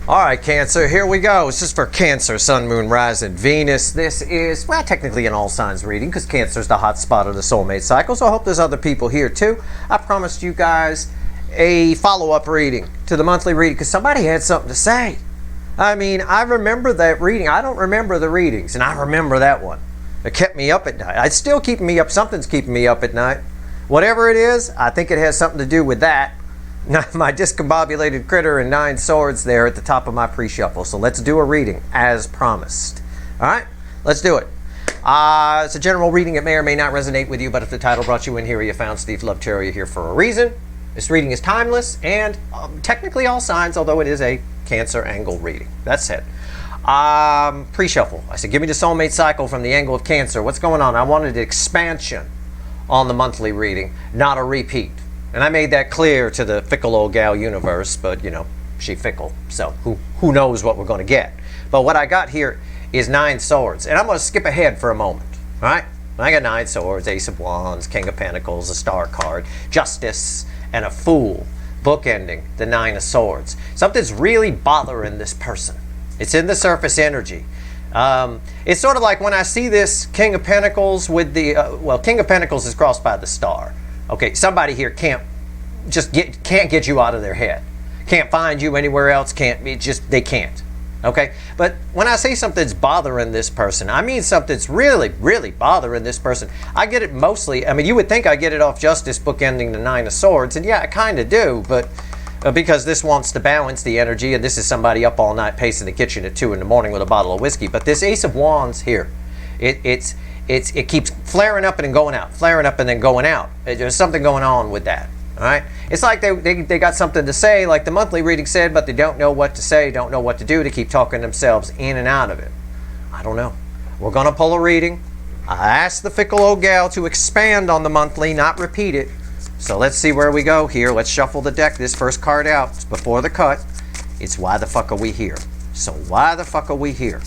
All right, Cancer, here we go. This is for Cancer, Sun, Moon, Rising, Venus. This is, well, technically an all signs reading because Cancer is the hot spot of the soulmate cycle, so I hope there's other people here too. I promised you guys a follow-up reading to the monthly reading because somebody had something to say. I mean, I remember that reading. I don't remember the readings, and I remember that one. It kept me up at night. It's still keeping me up. Something's keeping me up at night. Whatever it is, I think it has something to do with that. My discombobulated critter and 9 swords there at the top of my pre-shuffle. So let's do a reading as promised. All right, let's do it. It's a general reading. It may or may not resonate with you, but if the title brought you in here, you found Steve Love Tarot, you're here for a reason. This reading is timeless and technically all signs, although it is a Cancer angle reading. That's it. Pre-shuffle. I said, give me the soulmate cycle from the angle of Cancer. What's going on? I wanted expansion on the monthly reading, not a repeat. And I made that clear to the fickle old gal universe, but you know, she fickle, so who knows what we're going to get. But what I got here is 9 swords, and I'm going to skip ahead for a moment, all right? I got 9 swords, Ace of Wands, King of Pentacles, a Star card, Justice, and a Fool, bookending the 9 of Swords. Something's really bothering this person. It's in the surface energy. It's sort of like when I see this King of Pentacles with the, well, King of Pentacles is crossed by the Star. Okay, somebody here can't get you out of their head. Can't find you anywhere else, they can't. Okay? But when I say something's bothering this person, I mean something's really, really bothering this person. I get it mostly, I mean, you would think I get it off Justice bookending the 9 of Swords, and yeah, I kind of do, but because this wants to balance the energy, and this is somebody up all night pacing the kitchen at 2 in the morning with a bottle of whiskey. But this Ace of Wands here, it keeps flaring up and then going out, flaring up and then going out. There's something going on with that, all right? It's like they got something to say, like the monthly reading said, but they don't know what to say, don't know what to do, to keep talking themselves in and out of it. I don't know. We're going to pull a reading. I asked the fickle old gal to expand on the monthly, not repeat it. So let's see where we go here. Let's shuffle the deck. This first card out before the cut. It's why the fuck are we here? So why the fuck are we here?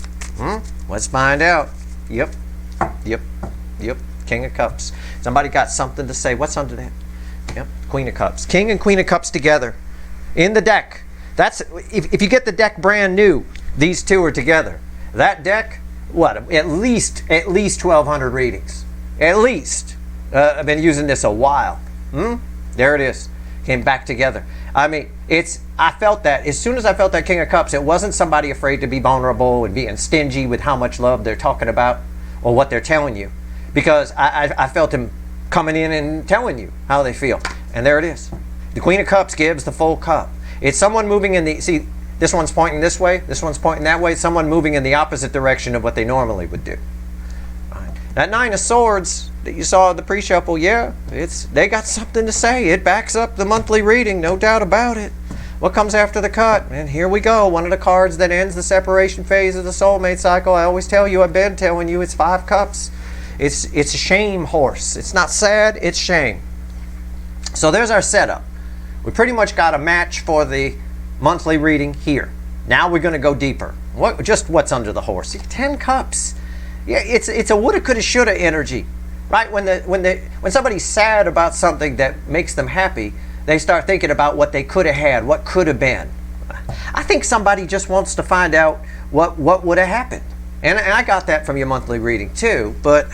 Let's find out. Yep. King of Cups. Somebody got something to say. What's under that? Yep. Queen of Cups. King and Queen of Cups together in the deck. That's if you get the deck brand new, these two are together. That deck, what? At least 1,200 readings. At least. I've been using this a while. There it is. Came back together. I mean, I felt that. As soon as I felt that King of Cups, it wasn't somebody afraid to be vulnerable and being stingy with how much love they're talking about or what they're telling you. Because I felt him coming in and telling you how they feel. And there it is. The Queen of Cups gives the full cup. It's someone moving in the, see, this one's pointing this way, this one's pointing that way, someone moving in the opposite direction of what they normally would do. Right. That 9 of Swords that you saw in the pre-shuffle, yeah, they got something to say. It backs up the monthly reading, no doubt about it. What comes after the cut? And here we go. One of the cards that ends the separation phase of the soulmate cycle. I always tell you, I've been telling you, it's 5 cups. It's a shame horse. It's not sad, it's shame. So there's our setup. We pretty much got a match for the monthly reading here. Now we're going to go deeper. What's under the horse? 10 cups. Yeah, it's a woulda, coulda, shoulda energy. Right? When somebody's sad about something that makes them happy, they start thinking about what they could have had, what could have been. I think somebody just wants to find out what would have happened. And I got that from your monthly reading too, but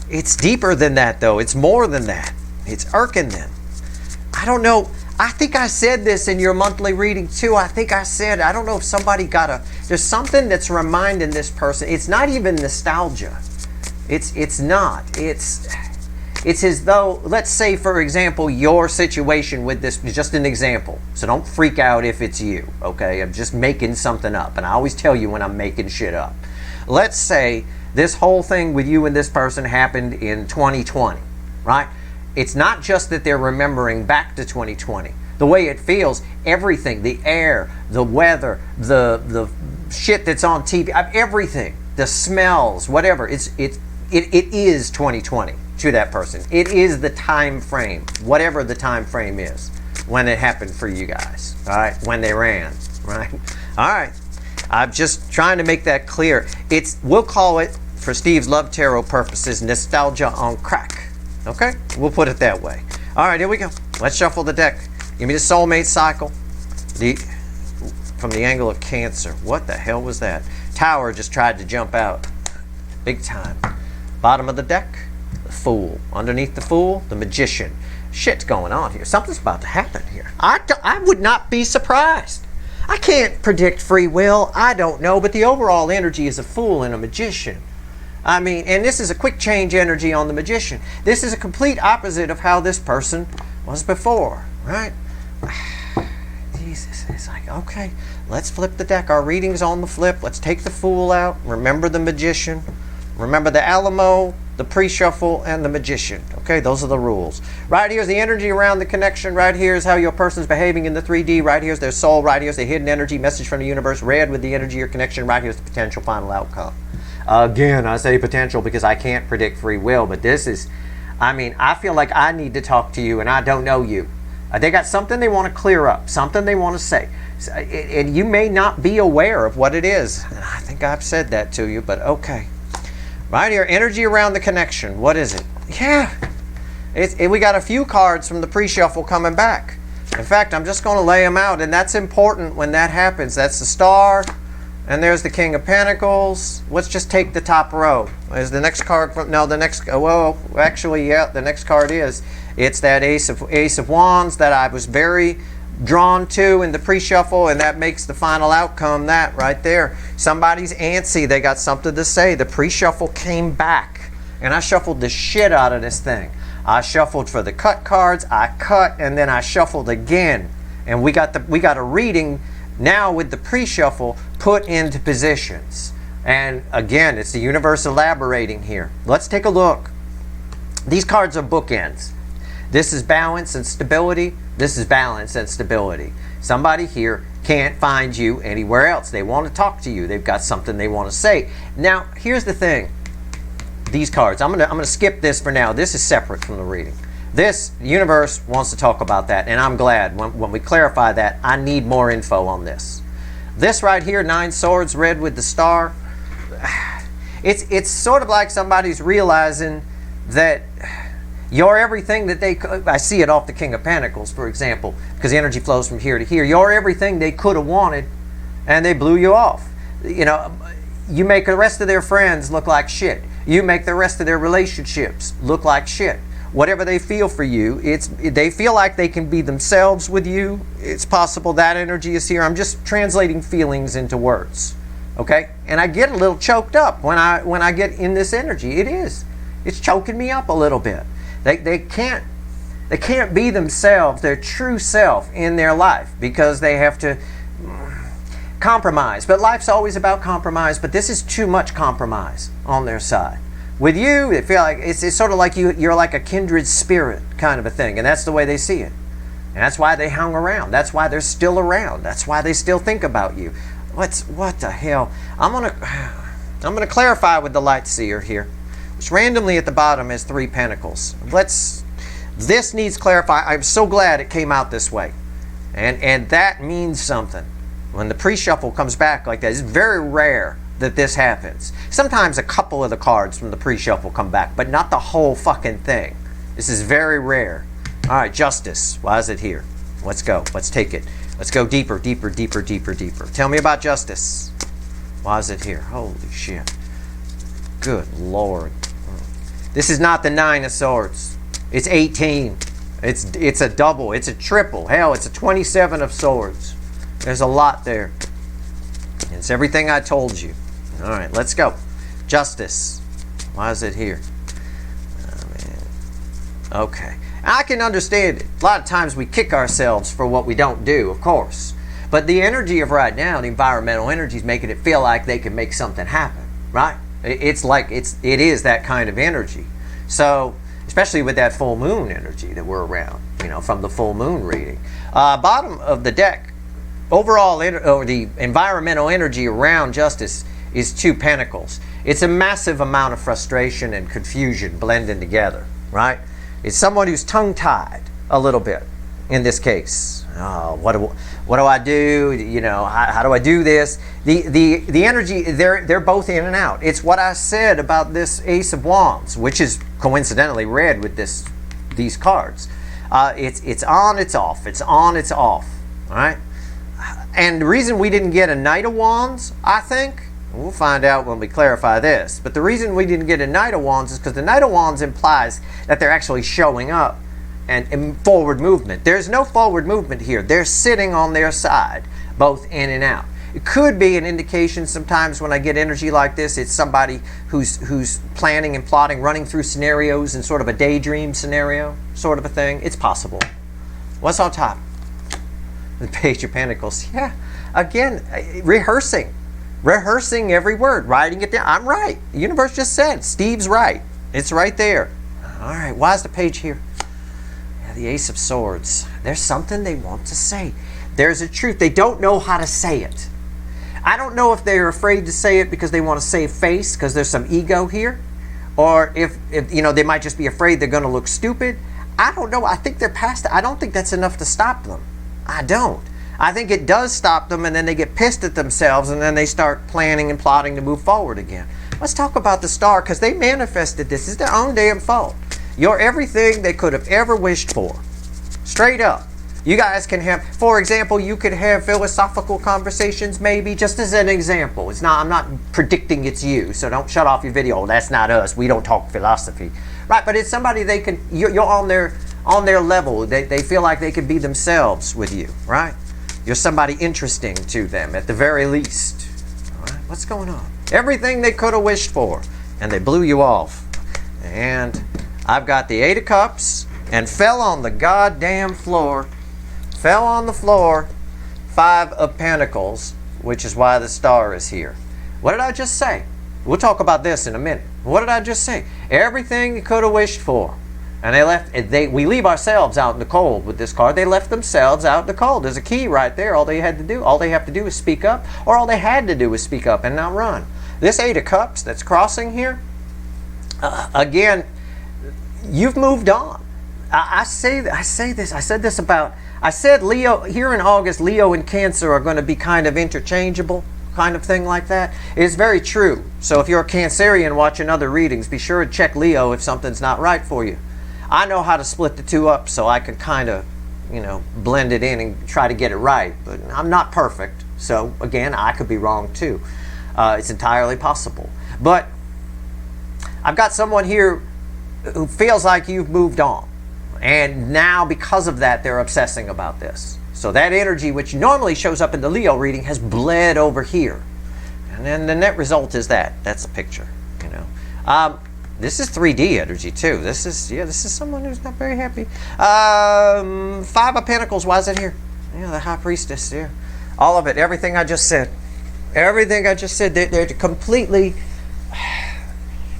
it's deeper than that though. It's more than that. It's irking them. I don't know. I think I said this in your monthly reading too. I think I said, I don't know if somebody there's something that's reminding this person. It's not even nostalgia. It's not. It's as though, let's say for example, your situation with this is just an example. So don't freak out if it's you, okay? I'm just making something up. And I always tell you when I'm making shit up. Let's say this whole thing with you and this person happened in 2020, right? It's not just that they're remembering back to 2020. The way it feels, everything, the air, the weather, the shit that's on TV, everything, the smells, whatever, it is 2020 to that person. It is the time frame, whatever the time frame is, when it happened for you guys, all right? When they ran, right? All right. I'm just trying to make that clear. We'll call it, for Steve's Love Tarot purposes, nostalgia on crack. Okay? We'll put it that way. All right, here we go. Let's shuffle the deck. Give me the soulmate cycle. The from the angle of Cancer. What the hell was that? Tower just tried to jump out. Big time. Bottom of the deck, the Fool. Underneath the Fool, the Magician. Shit's going on here. Something's about to happen here. I would not be surprised. I can't predict free will. I don't know, but the overall energy is a Fool and a Magician. I mean, and this is a quick change energy on the Magician. This is a complete opposite of how this person was before, right? Jesus, it's like, okay, let's flip the deck. Our reading's on the flip. Let's take the Fool out. Remember the Magician. Remember the Alamo, the pre-shuffle, and the Magician. Okay, those are the rules. Right here is the energy around the connection. Right here is how your person's behaving in the 3D. Right here is their soul. Right here is the hidden energy, message from the universe. Red with the energy or connection. Right here is the potential final outcome. Again, I say potential because I can't predict free will, but this is, I mean, I feel like I need to talk to you and I don't know you. They got something they want to clear up, something they want to say. And you may not be aware of what it is. And I think I've said that to you, but okay. Right here, energy around the connection. What is it? Yeah. We got a few cards from the pre-shuffle coming back. In fact, I'm just going to lay them out, and that's important when that happens. That's the Star, and there's the King of Pentacles. Let's just take the top row. Is the next card from, no, the next, well, actually, yeah, the next card is, it's that Ace of Wands that I was very drawn to in the pre-shuffle, and that makes the final outcome that right there. Somebody's antsy. They got something to say. The pre-shuffle came back, and I shuffled the shit out of this thing. I shuffled for the cut cards. I cut, and then I shuffled again, and we got a reading now with the pre-shuffle put into positions. And again, it's the universe elaborating here. Let's take a look. These cards are bookends. This is balance and stability. This is balance and stability. Somebody here can't find you anywhere else. They want to talk to you. They've got something they want to say. Now, here's the thing. These cards, I'm gonna skip this for now. This is separate from the reading. This, the universe wants to talk about that, and I'm glad. When we clarify that, I need more info on this. This right here, 9 Swords, red with the Star. It's sort of like somebody's realizing that you're everything that they could. I see it off the King of Pentacles, for example, because the energy flows from here to here. You're everything they could have wanted, and they blew you off. You know, you make the rest of their friends look like shit. You make the rest of their relationships look like shit. Whatever they feel for you, they feel like they can be themselves with you. It's possible that energy is here. I'm just translating feelings into words, okay? And I get a little choked up when I get in this energy. It's choking me up a little bit. They can't be themselves, their true self in their life, because they have to compromise. But life's always about compromise, but this is too much compromise on their side. With you, they feel like it's sort of like you're like a kindred spirit kind of a thing, and that's the way they see it. And that's why they hung around. That's why they're still around. That's why they still think about you. What the hell? I'm gonna clarify with the Light Seer here, which randomly at the bottom is 3 Pentacles. This needs clarify. I'm so glad it came out this way, and that means something. When the pre-shuffle comes back like that, it's very rare that this happens. Sometimes a couple of the cards from the pre-shuffle come back, but not the whole fucking thing. This is very rare. All right, Justice. Why is it here? Let's go. Let's take it. Let's go deeper, deeper, deeper, deeper, deeper. Tell me about Justice. Why is it here? Holy shit. Good Lord. This is not the 9 of Swords. It's 18. It's a double. It's a triple. Hell, it's a 27 of Swords. There's a lot there. It's everything I told you. All right, let's go. Justice. Why is it here? Oh, man. Okay. I can understand it. A lot of times we kick ourselves for what we don't do, of course. But the energy of right now, the environmental energy, is making it feel like they can make something happen, right? It is that kind of energy. So, especially with that full moon energy that we're around, from the full moon reading. Bottom of the deck, overall, or the environmental energy around Justice is 2 Pentacles. It's a massive amount of frustration and confusion blending together, right? It's someone who's tongue-tied a little bit in this case. Oh, what do I do? How do I do this? The energy, they're both in and out. It's what I said about this Ace of Wands, which is coincidentally red with these cards. It's on, it's off. It's on, it's off. All right. And the reason we didn't get a Knight of Wands, I think, we'll find out when we clarify this, but the reason we didn't get a Knight of Wands is because the Knight of Wands implies that they're actually showing up and in forward movement. There's no forward movement here. They're sitting on their side, both in and out. It could be an indication sometimes when I get energy like this, it's somebody who's planning and plotting, running through scenarios in sort of a daydream scenario, sort of a thing. It's possible. What's on top? The Page of Pentacles. Yeah, again, rehearsing every word, writing it down. I'm right. The universe just said, Steve's right. It's right there. All right, why is the page here? Yeah, the Ace of Swords. There's something they want to say. There's a truth. They don't know how to say it. I don't know if they're afraid to say it because they want to save face, because there's some ego here, or if you know, they might just be afraid they're going to look stupid. I don't know. I think they're past it. I don't think that's enough to stop them. I don't. I think it does stop them, and then they get pissed at themselves, and then they start planning and plotting to move forward again. Let's talk about the Star, because they manifested this. It's their own damn fault. You're everything they could have ever wished for. Straight up. You guys can have, for example, you could have philosophical conversations, maybe, just as an example. It's not, I'm not predicting it's you, so don't shut off your video. That's not us. We don't talk philosophy. Right, but it's somebody they can, you're on their level. They feel like they can be themselves with you, right? You're somebody interesting to them, at the very least. All right, what's going on? Everything they could have wished for, and they blew you off. And I've got the Eight of Cups, and fell on the goddamn floor. Fell on the floor. Five of Pentacles, which is why the Star is here. What did I just say? We'll talk about this in a minute. What did I just say? Everything you could have wished for. And they left. We leave ourselves out in the cold with this card. They left themselves out in the cold. There's a key right there. All they have to do is speak up, or all they had to do was speak up and not run. This Eight of Cups that's crossing here, again, you've moved on. I said Leo here in August. Leo and Cancer are going to be kind of interchangeable, kind of thing like that. It's very true. So if you're a Cancerian watching other readings, be sure to check Leo if something's not right for you. I know how to split the two up, so I can kind of, you know, blend it in and try to get it right. But I'm not perfect, so again, I could be wrong too. It's entirely possible. But I've got someone here who feels like you've moved on, and now because of that, they're obsessing about this. So that energy, which normally shows up in the Leo reading, has bled over here, and then the net result is that. That's a picture, you know. This is 3D energy too. This is someone who's not very happy. Five of Pentacles. Why is it here? Yeah, the High Priestess. Yeah, all of it. Everything I just said. Everything I just said. They're completely.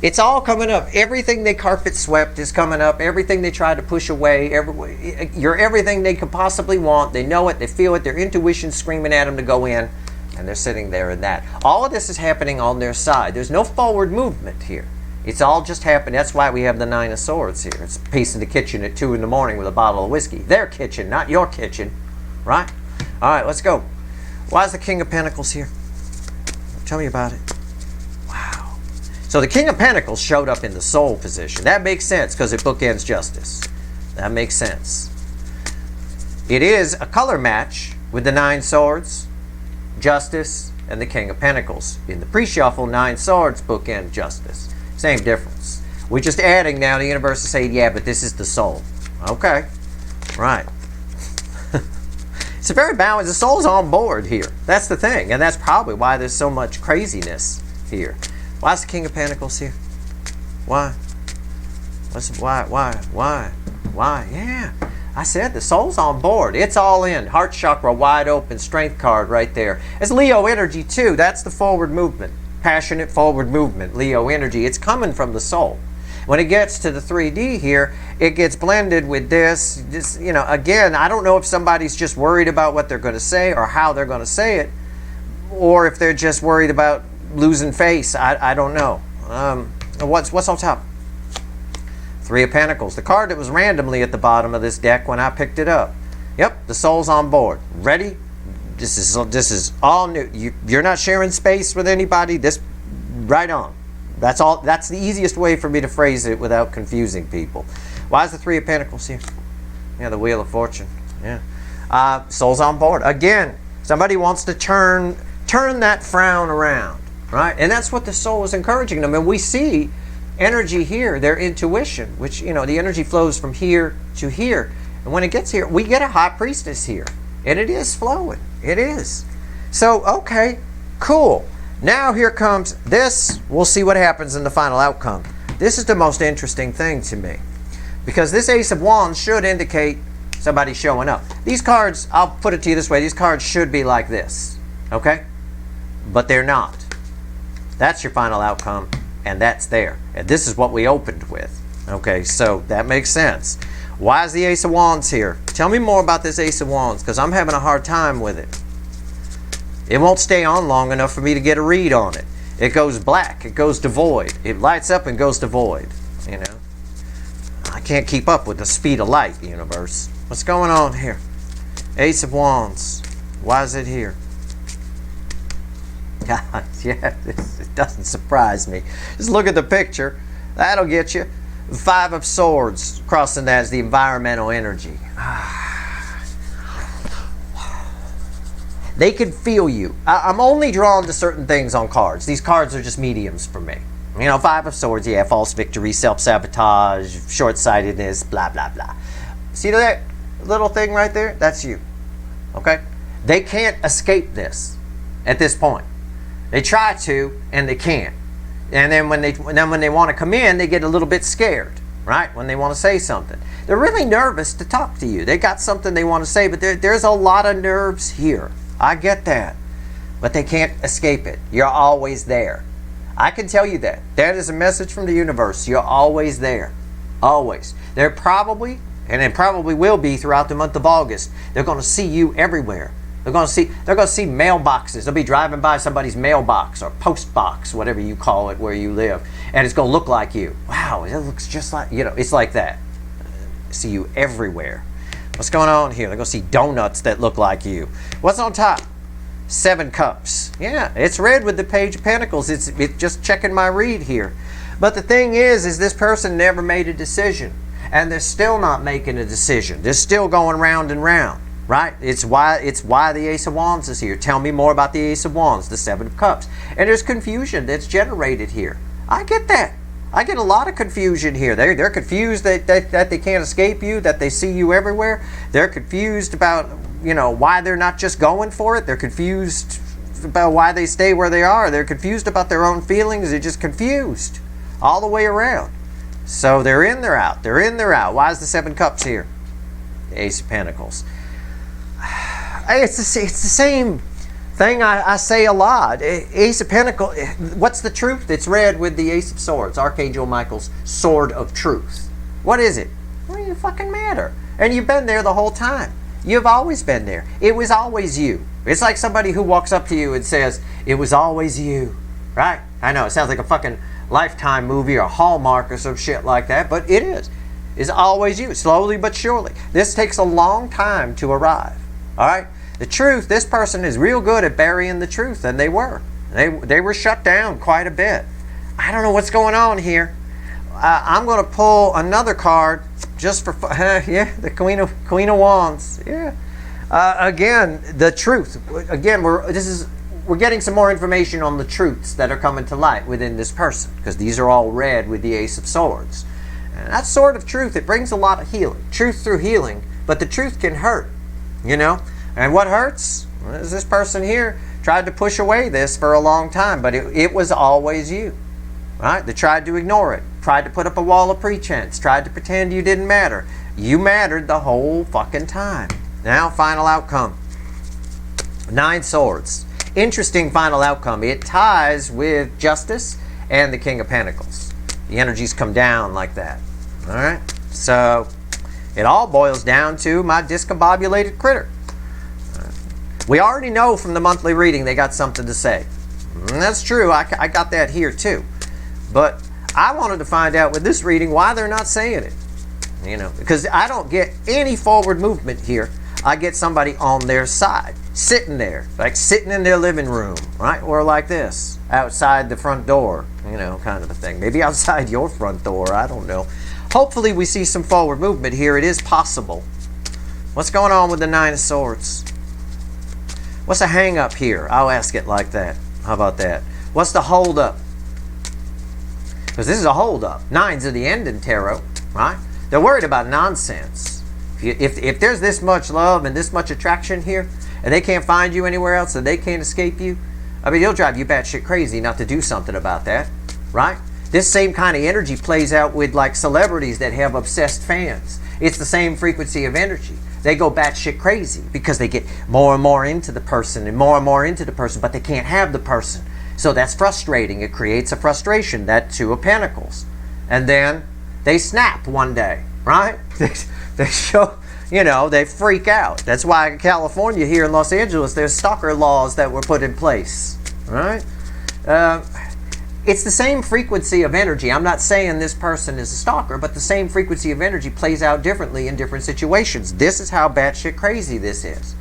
It's all coming up. Everything they carpet swept is coming up. Everything they tried to push away. You're everything they could possibly want. They know it. They feel it. Their intuition's screaming at them to go in, and they're sitting there in that. All of this is happening on their side. There's no forward movement here. It's all just happening. That's why we have the Nine of Swords here. It's pacing the kitchen at 2 in the morning with a bottle of whiskey. Their kitchen, not your kitchen, right? All right, let's go. Why is the King of Pentacles here? Tell me about it. Wow. So the King of Pentacles showed up in the Soul position. That makes sense because it bookends Justice. That makes sense. It is a color match with the Nine Swords, Justice, and the King of Pentacles. In the pre-shuffle, Nine Swords bookend Justice. Same difference. We're just adding now. The universe is saying, yeah, but this is the Soul. Okay. Right. It's a very balanced. The Soul's on board here. That's the thing. And that's probably why there's so much craziness here. Why is the King of Pentacles here? Why? Why? Yeah. I said the Soul's on board. It's all in. Heart chakra wide open. Strength card right there. It's Leo energy too. That's the forward movement. Passionate forward movement, Leo energy. It's coming from the Soul. When it gets to the 3D here, it gets blended with this. Just, you know, again, I don't know if somebody's just worried about what they're going to say or how they're going to say it, or if they're just worried about losing face. I don't know. What's on top? Three of Pentacles. The card that was randomly at the bottom of this deck when I picked it up. Yep, the Soul's on board. Ready? This is all new. You're not sharing space with anybody. This right on. That's all. That's the easiest way for me to phrase it without confusing people. Why is the Three of Pentacles here? Yeah, the Wheel of Fortune. Yeah, Soul's on board again. Somebody wants to turn that frown around, right? And that's what the soul is encouraging them. And we see energy here, their intuition, which, you know, the energy flows from here to here. And when it gets here, we get a high priestess here. And it is flowing. It is. So, okay, cool. Now here comes this. We'll see what happens in the final outcome. This is the most interesting thing to me, because this Ace of Wands should indicate somebody showing up. These cards, I'll put it to you this way, these cards should be like this, okay? But they're not. That's your final outcome, and that's there. And this is what we opened with, okay? So that makes sense. Why is the Ace of Wands here? Tell me more about this Ace of Wands, because I'm having a hard time with it. It won't stay on long enough for me to get a read on it. It goes black. It goes to void. It lights up and goes to void. You know, I can't keep up with the speed of light, universe. What's going on here? Ace of Wands. Why is it here? God, yeah, it doesn't surprise me. Just look at the picture. That'll get you. Five of Swords. Crossing that as the environmental energy. They can feel you. I'm only drawn to certain things on cards. These cards are just mediums for me. You know, Five of Swords, yeah, false victory, self-sabotage, short-sightedness, blah, blah, blah. See that little thing right there? That's you. Okay? They can't escape this at this point. They try to, and they can't. And then when they want to come in, they get a little bit scared, right? When they want to say something. They're really nervous to talk to you. They got something they want to say, but there's a lot of nerves here. I get that, but they can't escape it. You're always there. I can tell you that. That is a message from the universe. You're always there. Always. They're probably, and it probably will be throughout the month of August, they're going to see you everywhere. They're going to see mailboxes. They'll be driving by somebody's mailbox or post box, whatever you call it where you live, and it's going to look like you. Wow, it looks just like, you know, it's like that. See you everywhere. What's going on here? They're going to see donuts that look like you. What's on top? 7 cups. Yeah, it's red with the Page of Pentacles. It's just checking my read here. But the thing is this person never made a decision. And they're still not making a decision. They're still going round and round. Right? It's why the Ace of Wands is here. Tell me more about the Ace of Wands, the 7 of Cups. And there's confusion that's generated here. I get that. I get a lot of confusion here. They're confused that they can't escape you, that they see you everywhere. They're confused about, you know, why they're not just going for it. They're confused about why they stay where they are. They're confused about their own feelings. They're just confused all the way around. So they're in, they're out. They're in, they're out. Why is the 7 Cups here? The Ace of Pentacles. It's the same thing I say a lot. Ace of Pentacles, what's the truth? It's red with the Ace of Swords, Archangel Michael's sword of truth. What is it? What do you fucking matter? And you've been there the whole time. You've always been there. It was always you. It's like somebody who walks up to you and says, it was always you. Right? I know, it sounds like a fucking Lifetime movie or Hallmark or some shit like that, but it is. It's always you, slowly but surely. This takes a long time to arrive. All right? The truth, this person is real good at burying the truth, and they were. They were shut down quite a bit. I don't know what's going on here. I'm going to pull another card just for yeah, the Queen of Wands. Yeah. Again, the truth. Again, we're getting some more information on the truths that are coming to light within this person, because these are all red with the Ace of Swords. And that sword of truth, it brings a lot of healing. Truth through healing, but the truth can hurt, you know? And what hurts? Well, is this person here tried to push away this for a long time, but it was always you, right? They tried to ignore it, tried to put up a wall of pretense, tried to pretend you didn't matter. You mattered the whole fucking time. Now, final outcome. 9 Swords. Interesting final outcome. It ties with Justice and the King of Pentacles. The energies come down like that. All right? So, it all boils down to my discombobulated critter. We already know from the monthly reading they got something to say. And that's true. I got that here too. But I wanted to find out with this reading why they're not saying it. You know, because I don't get any forward movement here. I get somebody on their side, sitting there, like sitting in their living room, right? Or like this, outside the front door, you know, kind of a thing. Maybe outside your front door, I don't know. Hopefully we see some forward movement here. It is possible. What's going on with the 9 of Swords? What's the hang up here? I'll ask it like that. How about that? What's the hold up? Because this is a hold up. 9's at the end in tarot, right? They're worried about nonsense. If there's this much love and this much attraction here, and they can't find you anywhere else, and they can't escape you, I mean, it'll drive you batshit crazy not to do something about that, right? This same kind of energy plays out with like celebrities that have obsessed fans. It's the same frequency of energy. They go batshit crazy because they get more and more into the person and more into the person, but they can't have the person. So that's frustrating. It creates a frustration, that Two of Pentacles. And then they snap one day, right? They show, you know, they freak out. That's why in California, here in Los Angeles, there's stalker laws that were put in place, right? It's the same frequency of energy. I'm not saying this person is a stalker, but the same frequency of energy plays out differently in different situations. This is how batshit crazy this is.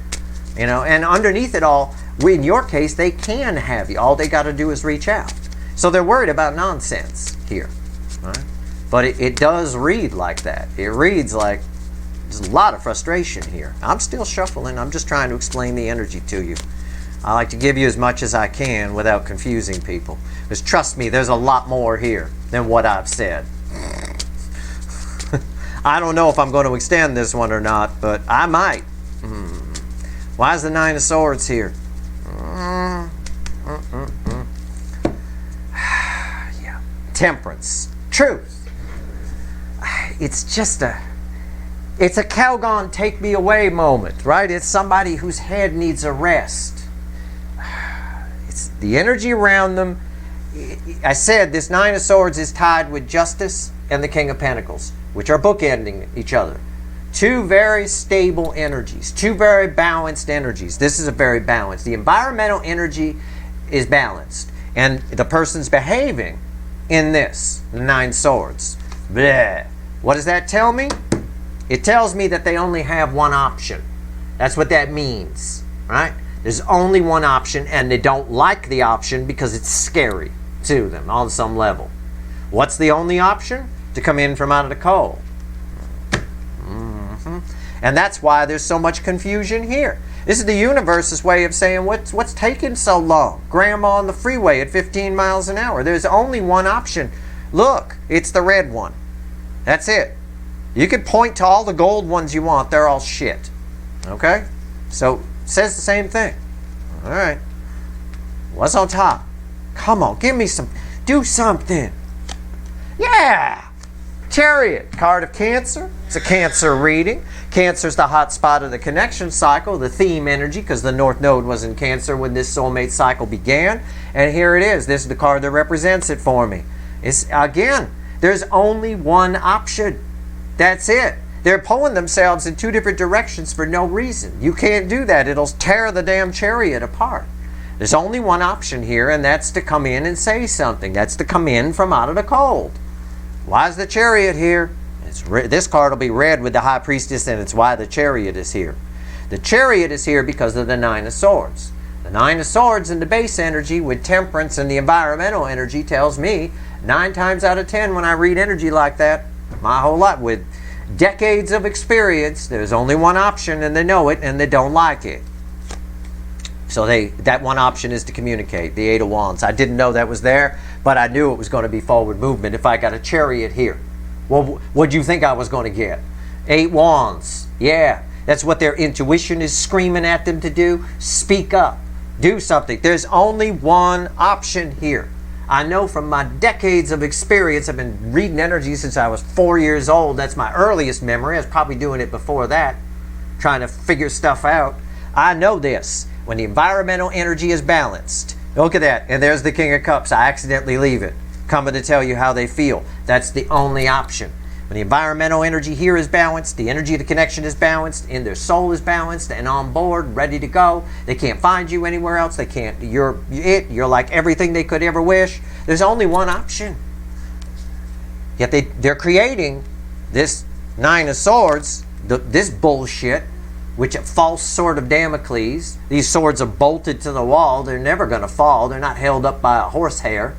You know, and underneath it all, in your case, they can have you. All they got to do is reach out. So they're worried about nonsense here, right? But it does read like that. It reads like there's a lot of frustration here. I'm still shuffling. I'm just trying to explain the energy to you. I like to give you as much as I can without confusing people. Because trust me, there's a lot more here than what I've said. I don't know if I'm going to extend this one or not, but I might. Why is the Nine of Swords here? Yeah. Temperance. Truth. It's just it's a Calgon take me away moment, right? It's somebody whose head needs a rest. It's the energy around them. I said this Nine of Swords is tied with Justice and the King of Pentacles, which are bookending each other. Two very stable energies, two very balanced energies. This is a very balanced. The environmental energy is balanced, and the person's behaving in this, the Nine Swords. Bleh. What does that tell me? It tells me that they only have one option. That's what that means, right? There's only one option, and they don't like the option because it's scary to them on some level. What's the only option? To come in from out of the cold. And that's why there's so much confusion here. This is the universe's way of saying, what's taking so long? Grandma on the freeway at 15 miles an hour. There's only one option. Look, it's the red one. That's it. You could point to all the gold ones you want. They're all shit. Okay? So, it says the same thing. All right. What's on top? Come on, give me some. Do something. Yeah! Chariot, card of Cancer. It's a Cancer reading. Cancer's the hot spot of the connection cycle, the theme energy, because the North Node was in Cancer when this soulmate cycle began. And here it is. This is the card that represents it for me. It's, again, there's only one option. That's it. They're pulling themselves in two different directions for no reason. You can't do that. It'll tear the damn chariot apart. There's only one option here, and that's to come in and say something. That's to come in from out of the cold. Why is the chariot here? This card will be red with the High Priestess, and it's why the chariot is here. The chariot is here because of the Nine of Swords. The Nine of Swords and the base energy with Temperance and the environmental energy tells me 9 times out of 10 when I read energy like that, my whole life, with decades of experience, there's only one option, and they know it, and they don't like it. So that one option is to communicate, the Eight of Wands. I didn't know that was there, but I knew it was going to be forward movement if I got a chariot here. Well, what do you think I was going to get? 8 Wands. Yeah, that's what their intuition is screaming at them to do. Speak up. Do something. There's only one option here. I know from my decades of experience, I've been reading energy since I was 4 years old. That's my earliest memory. I was probably doing it before that, trying to figure stuff out. I know this. When the environmental energy is balanced, look at that, and there's the King of Cups. I accidentally leave it, coming to tell you how they feel. That's the only option. When the environmental energy here is balanced, the energy of the connection is balanced, and their soul is balanced and on board, ready to go. They can't find you anywhere else. They can't. You're like everything they could ever wish. There's only one option. Yet they're creating this Nine of Swords, this bullshit, which a false sword of Damocles. These swords are bolted to the wall. They're never going to fall. They're not held up by a horsehair.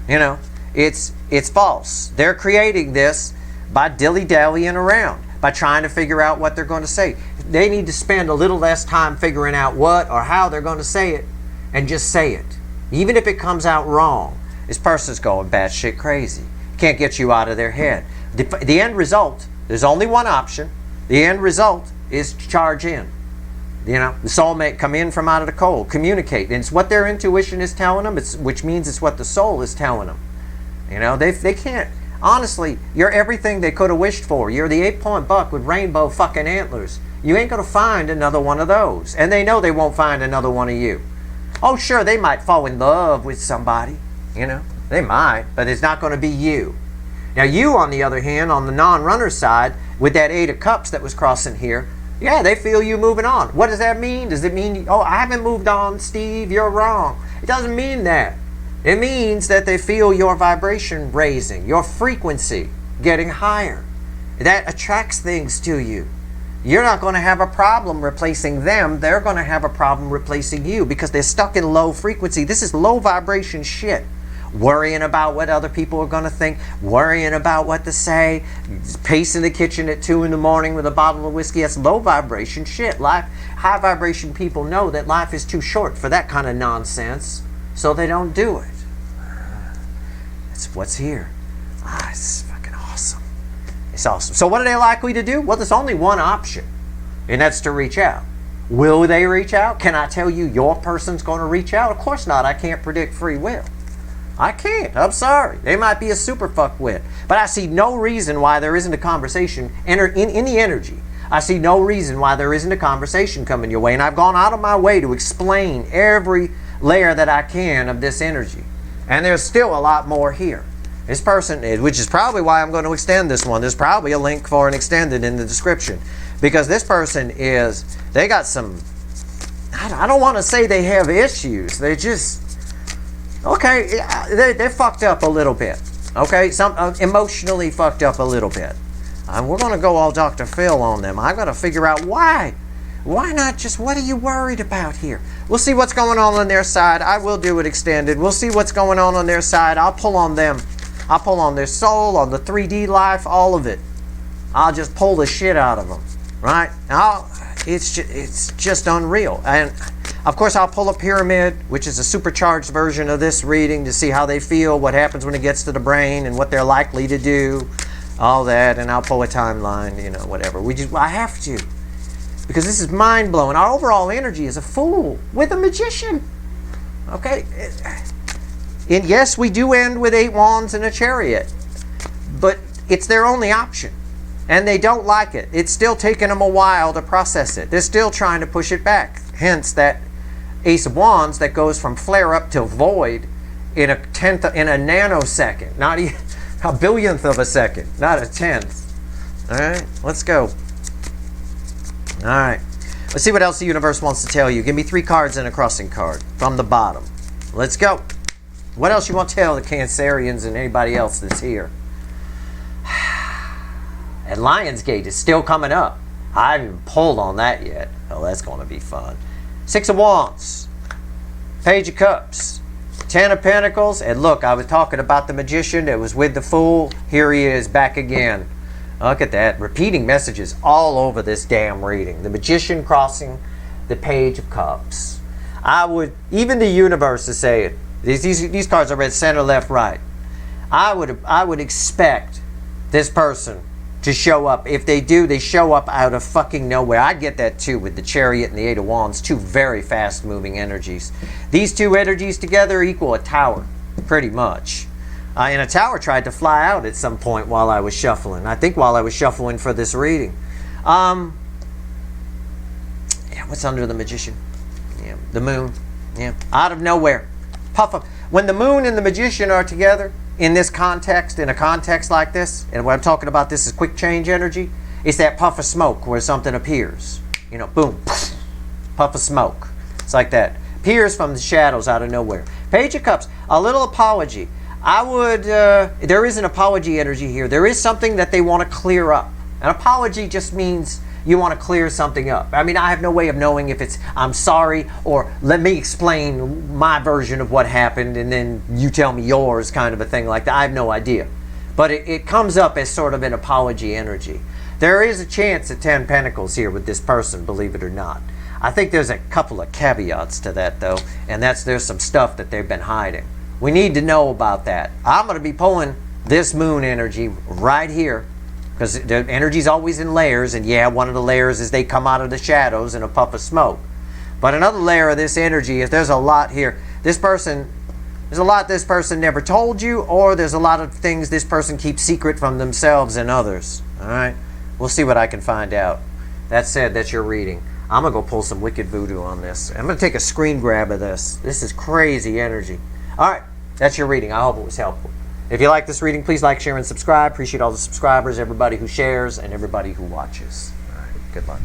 You know, it's false. They're creating this by dilly-dallying around, by trying to figure out what they're going to say. they need to spend a little less time figuring out what or how they're going to say it, and just say it. Even if it comes out wrong, this person's going batshit crazy. Can't get you out of their head. The end result, there's only one option. The end result is charge in. You know, the soulmate come in from out of the cold, communicate. And it's what their intuition is telling them, which means it's what the soul is telling them. You know, they can't, honestly, you're everything they could have wished for. You're the 8-point buck with rainbow fucking antlers. You ain't going to find another one of those. And they know they won't find another one of you. Oh, sure, they might fall in love with somebody. You know, they might, but it's not going to be you. Now, you, on the other hand, on the non-runner side, with that 8 of Cups that was crossing here, yeah, they feel you moving on. What does that mean? Does it mean, oh, I haven't moved on, Steve, you're wrong? It doesn't mean that. It means that they feel your vibration raising, your frequency getting higher. That attracts things to you. You're not going to have a problem replacing them. They're going to have a problem replacing you because they're stuck in low frequency. This is low vibration shit. Worrying about what other people are going to think, worrying about what to say, pacing the kitchen at 2 in the morning with a bottle of whiskey. That's low vibration shit. High vibration people know that life is too short for that kind of nonsense, so they don't do it. That's what's here. It's fucking awesome. It's awesome. So what are they likely to do? Well, there's only one option, and that's to reach out. Will they reach out? Can I tell you your person's going to reach out? Of course not. I can't predict free will. I can't. I'm sorry. They might be a super fuckwit. But I see no reason why there isn't a conversation in the energy. I see no reason why there isn't a conversation coming your way. And I've gone out of my way to explain every layer that I can of this energy. And there's still a lot more here. This person, which is probably why I'm going to extend this one. There's probably a link for an extended in the description. Because this person they got some, I don't want to say they have issues. They just, okay, they're fucked up a little bit. Okay, some emotionally fucked up a little bit. We're going to go all Dr. Phil on them. I've got to figure out why. Why not just, what are you worried about here? We'll see what's going on their side. I will do it extended. We'll see what's going on their side. I'll pull on them. I'll pull on their soul, on the 3D life, all of it. I'll just pull the shit out of them, right? It's just unreal. And of course, I'll pull a pyramid, which is a supercharged version of this reading, to see how they feel, what happens when it gets to the brain, and what they're likely to do, all that. And I'll pull a timeline, you know, whatever. I have to, because this is mind blowing. Our overall energy is a fool with a magician. Okay, and yes, we do end with 8 wands and a chariot, but it's their only option. And they don't like it. It's still taking them a while to process it. They're still trying to push it back. Hence that Ace of Wands that goes from flare up to void in a nanosecond. Not even a billionth of a second. Not a tenth. All right, let's go. All right. Let's see what else the universe wants to tell you. Give me 3 cards and a crossing card from the bottom. Let's go. What else you want to tell the Cancerians and anybody else that's here? And Lionsgate is still coming up. I haven't even pulled on that yet. Oh, that's going to be fun. 6 of Wands. Page of Cups. 10 of Pentacles. And look, I was talking about the magician that was with the Fool. Here he is back again. Look at that. Repeating messages all over this damn reading. The magician crossing the Page of Cups. Even the universe is saying, these cards are read center, left, right. I would expect this person to show up. If they do, they show up out of fucking nowhere. I get that too with the Chariot and the 8 of Wands. 2 very fast moving energies. These 2 energies together equal a tower, pretty much. And a tower tried to fly out at some point while I was shuffling. I think while I was shuffling for this reading. Yeah, what's under the magician? Yeah, the moon. Yeah, out of nowhere. Puff up. When the moon and the magician are together, in this context, in a context like this, and what I'm talking about, this is quick change energy, it's that puff of smoke where something appears. You know, boom, puff of smoke. It's like that. Appears from the shadows out of nowhere. Page of Cups, a little apology. There is an apology energy here. There is something that they want to clear up. An apology just means you want to clear something up. I mean, I have no way of knowing if it's I'm sorry or let me explain my version of what happened and then you tell me yours, kind of a thing like that. I have no idea. But it comes up as sort of an apology energy. There is a chance at 10 Pentacles here with this person, believe it or not. I think there's a couple of caveats to that, though, and there's some stuff that they've been hiding. We need to know about that. I'm going to be pulling this moon energy right here, because the energy's always in layers, and yeah, one of the layers is they come out of the shadows in a puff of smoke. But another layer of this energy is there's a lot here. There's a lot this person never told you, or there's a lot of things this person keeps secret from themselves and others. All right? We'll see what I can find out. That said, that's your reading. I'm going to go pull some wicked voodoo on this. I'm going to take a screen grab of this. This is crazy energy. All right, that's your reading. I hope it was helpful. If you like this reading, please like, share, and subscribe. Appreciate all the subscribers, everybody who shares, and everybody who watches. All right, good luck.